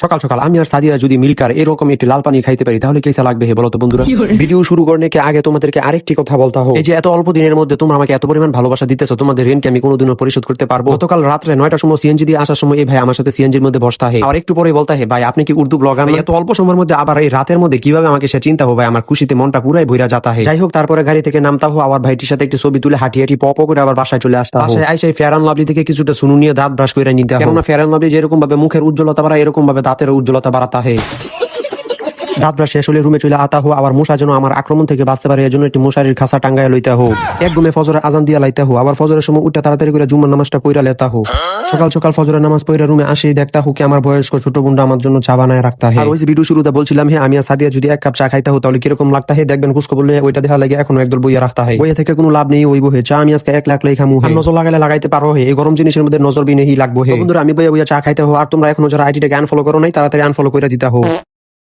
সকাল সকাল আমি আর সাদিয়া যদি মিলকার এরকম একটি লাল পানি খাইতে পারি তাহলে কেসা লাগবে হে বলো তো বন্ধুরা। ভিডিও শুরু করনে কে আগে তোমাদেরকে আরেকটি কথা বলতে হবে, এই যে এত অল্প দিনের মধ্যে তোমরা আমাকে এত পরিমাণ ভালোবাসা দিতেছো, তোমাদের ঋণ কি আমি কোনোদিনও পরিশোধ করতে পারবো? গতকাল রাত্রে 9টার সময় সিএনজি দিয়ে আসার সময় এই ভাই আমার সাথে সিএনজির মধ্যে বসতা হে, আর একটু পরে বলতা হে ভাই আপনি কি উর্দু ব্লগার? এত অল্প সময়ের মধ্যে আবার এই রাতের মধ্যে কিভাবে আমাকে সে চিন্তা হবে, আমার খুশিতে মনটা পুরাই ভইরা যাতা হে। যাই হোক, তারপরে গাড়ি থেকে নামতা হো, আবার ভাইটির সাথে একটু ছবি তুলে হাঁটি হাঁটি পপ করে আবার বাসায় চলে আসতা। বাসায় আইসে ফেয়ার অ্যান্ড লাভলি থেকে কিছুটা সুনু নিয়ে দাঁত ব্রাশ করে নিতে হবে, কেননা ফেয়ার অ্যান্ড লাভলি যেরকম ভাবে মুখের উজ্জ্বলতা বাড়ায় এরকম ভাবে দাঁতের উজ্জ্বলতা বাড়াতা হে। দাঁত ব্রাশ শেষ হলে রুমে চলে আতা হো, আবার মশা যেন আমার আক্রমণ থেকে বাঁচতে পারে এজন্য একটি মশারির খাসা টাঙ্গায় লইতে হো। এক ঘুমে ফজরের আজান দিয়া লাইতে হো, আবার ফজরের সময় উঠে তাড়াতাড়ি করে জুম্মার নামাজটা পইরা লেতা হো। সকাল সকাল ফজরের নামাজ পইরা রুমে আসি, দেখতা হো কি আমার বয়স্ক ছোট বোনটা আমার জন্য চা বানায় রাখতা হে। আর ওই যে ভিডিও শুরুতে বলছিলাম হে আমি আর সাদিয়া যদি এক কাপ চা খাইতা হো তাহলে কিরকম লাগতা হে, দেখবেন খুশকো বললে ওইটা দেখা লাগে এখনো একদল বইয়া রাখতা হে। বইয়া থেকে কোনো লাভ নেই, ওই বহে চা আমি আজকে 1 লাখ লাই খামু হে। নজর লাগালে লাগাইতে পারো হে, এই গরম জিনিসের মধ্যে নজর বিনেহি লাগবো হে। বন্ধুরা আমি বইয়া বইয়া চা খাইতে হো, আর তোমরা এখনো যারা আইডিটাকে আনফলো করো নাই তাড়াতাড়ি আনফলো করে দিতা হো।